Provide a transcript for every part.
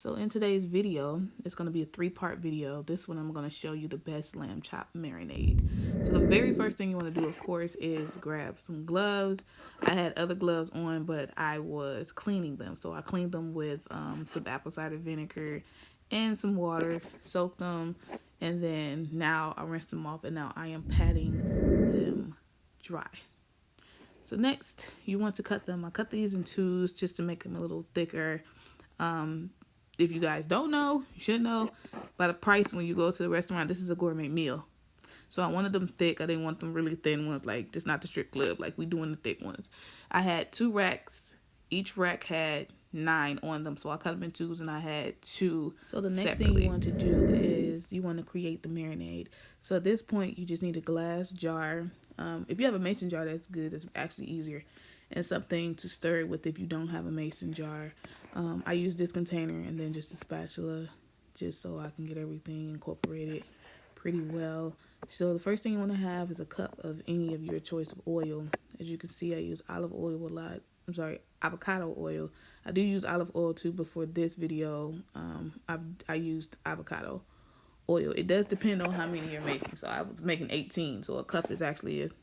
So in today's video, it's going to be a three-part video. This one I'm going to show you the best lamb chop marinade. So the very first thing you want to do, of course, is grab some gloves. I had other gloves on, but I was cleaning them. So I cleaned them with some apple cider vinegar and some water, soaked them, and then now I rinsed them off, and now I am patting them dry. So next, you want to cut them. I cut these in twos just to make them a little thicker. If you guys don't know, you should know by the price when you go to the restaurant. This is a gourmet meal. So I wanted them thick. I didn't want them really thin ones, like just not the strip club, like we doing the thick ones. I had 2 racks. Each rack had 9 on them. So I cut them in twos and I had 2 So the next thing you want to do is you want to create the marinade. So at this point, you just need a glass jar. If you have a mason jar, that's good. It's actually easier. And something to stir it with if you don't have a mason jar. I use this container and then just a spatula just so I can get everything incorporated pretty well. So the first thing you want to have is a cup of any of your choice of oil. As you can see, I use olive oil a lot. I'm sorry, avocado oil. I do use olive oil too, but for this video, I used avocado oil. It does depend on how many you're making. So I was making 18, so a cup is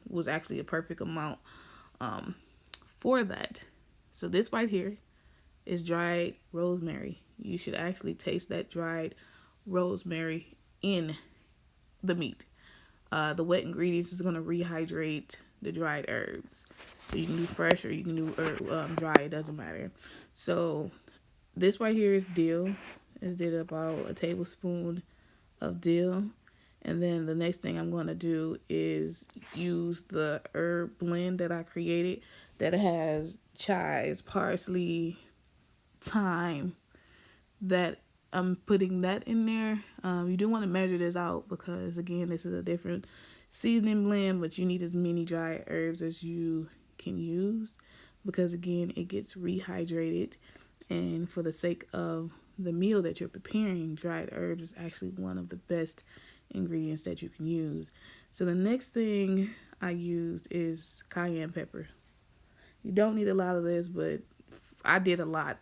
was actually a perfect amount for that. So this right here is dried rosemary. You should actually taste that dried rosemary in the meat. The wet ingredients is going to rehydrate the dried herbs. So you can do fresh or you can do dry. It doesn't matter. So this right here is dill. It's did about a tablespoon of dill. And then the next thing I'm going to do is use the herb blend that I created that has chives, parsley, thyme. That I'm putting that in there. You do want to measure this out because, again, this is a different seasoning blend, but you need as many dry herbs as you can use because, again, it gets rehydrated. And for the sake of the meal that you're preparing, dried herbs is actually one of the best ingredients that you can use. So the next thing I used is cayenne pepper. You don't need a lot of this, but I did a lot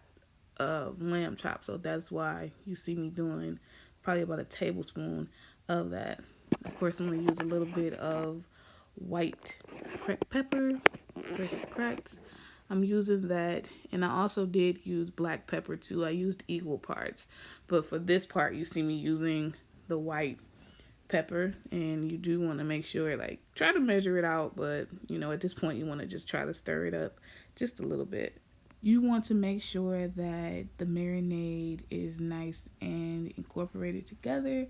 of lamb chops, so that's why you see me doing probably about a tablespoon of that. Of course, I'm going to use a little bit of white cracked pepper, fresh cracked. I'm using that, and I also did use black pepper too. I used equal parts, but for this part, you see me using the white pepper, and you do want to make sure, like, try to measure it out, but you know, at this point, you want to just try to stir it up just a little bit. You want to make sure that the marinade is nice and incorporated together.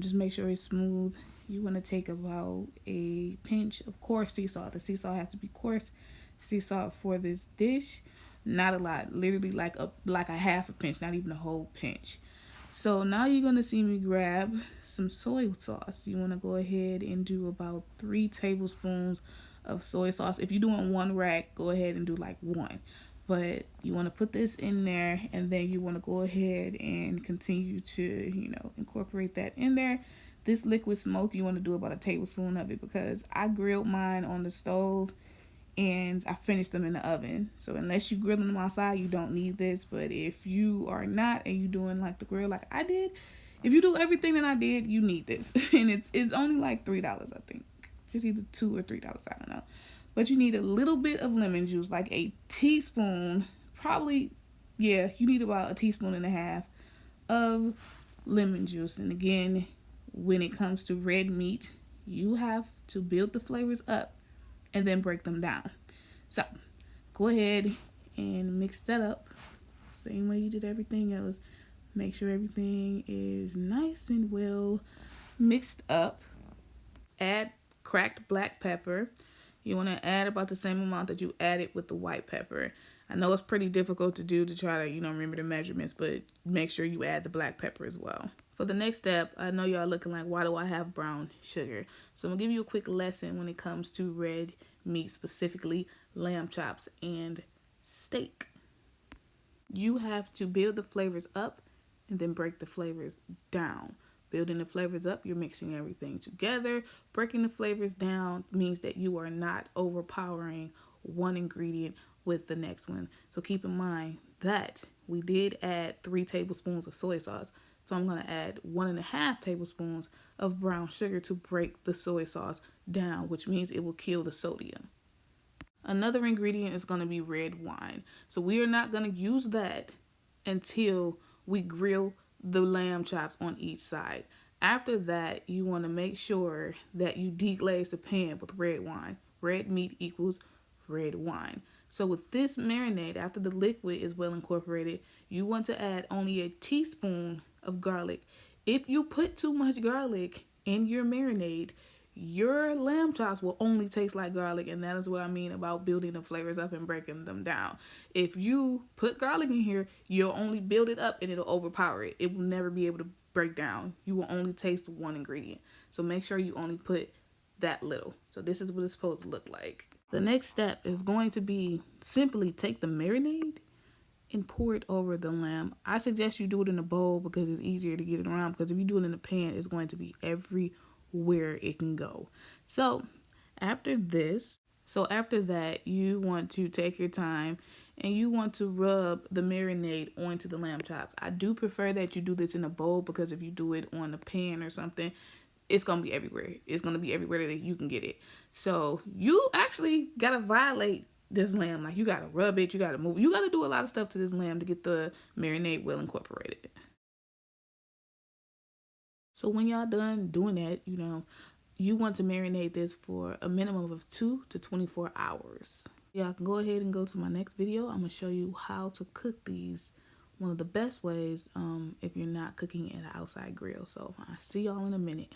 Just make sure it's smooth. You want to take about a pinch of coarse sea salt. The sea salt has to be coarse sea salt for this dish. Not a lot, literally like a half a pinch, not even a whole pinch. So now you're going to see me grab some soy sauce. You want to go ahead and do about 3 tablespoons of soy sauce. If you're doing 1 rack, go ahead and do like 1. But you want to put this in there, and then you want to go ahead and continue to, incorporate that in there. This liquid smoke, you want to do about a tablespoon of it because I grilled mine on the stove and I finished them in the oven. So unless you grill them outside, you don't need this. But if you are not and you doing like the grill like I did, if you do everything that I did, you need this. And it's only like $3, I think. It's either $2 or $3, I don't know. But you need a little bit of lemon juice, like a teaspoon, you need about a teaspoon and a half of lemon juice. And again, when it comes to red meat, you have to build the flavors up and then break them down. So go ahead and mix that up. Same way you did everything else. Make sure everything is nice and well mixed up. Add cracked black pepper. You want to add about the same amount that you added with the white pepper. I know it's pretty difficult to do to try to, remember the measurements, but make sure you add the black pepper as well. For the next step, I know y'all looking like, why do I have brown sugar? So I'm going to give you a quick lesson when it comes to red meat, specifically lamb chops and steak. You have to build the flavors up and then break the flavors down. Building the flavors up, you're mixing everything together. Breaking the flavors down means that you are not overpowering one ingredient with the next one. So keep in mind that we did add 3 tablespoons of soy sauce. So I'm going to add 1.5 tablespoons of brown sugar to break the soy sauce down, which means it will kill the sodium. Another ingredient is going to be red wine. So we are not going to use that until we grill the lamb chops on each side. After that, you want to make sure that you deglaze the pan with red wine. Red meat equals red wine. So with this marinade, after the liquid is well incorporated, you want to add only a teaspoon of garlic. If you put too much garlic in your marinade, your lamb chops will only taste like garlic, and that is what I mean about building the flavors up and breaking them down. If you put garlic in here, you'll only build it up and it'll overpower it. It will never be able to break down. You will only taste one ingredient. So make sure you only put that little. So this is what it's supposed to look like. The next step is going to be simply take the marinade and pour it over the lamb. I suggest you do it in a bowl because it's easier to get it around, because if you do it in a pan, it's going to be everywhere it can go. So after that, you want to take your time and you want to rub the marinade onto the lamb chops. I do prefer that you do this in a bowl, because if you do it on a pan or something, it's going to be everywhere. It's going to be everywhere that you can get it. So you actually got to violate this lamb. Like, you got to rub it, you got to move, you got to do a lot of stuff to this lamb to get the marinade well incorporated. So when y'all done doing that, you want to marinate this for a minimum of 2 to 24 hours. Y'all can go ahead and go to my next video. I'm going to show you how to cook these one of the best ways if you're not cooking at an outside grill. So I'll see y'all in a minute.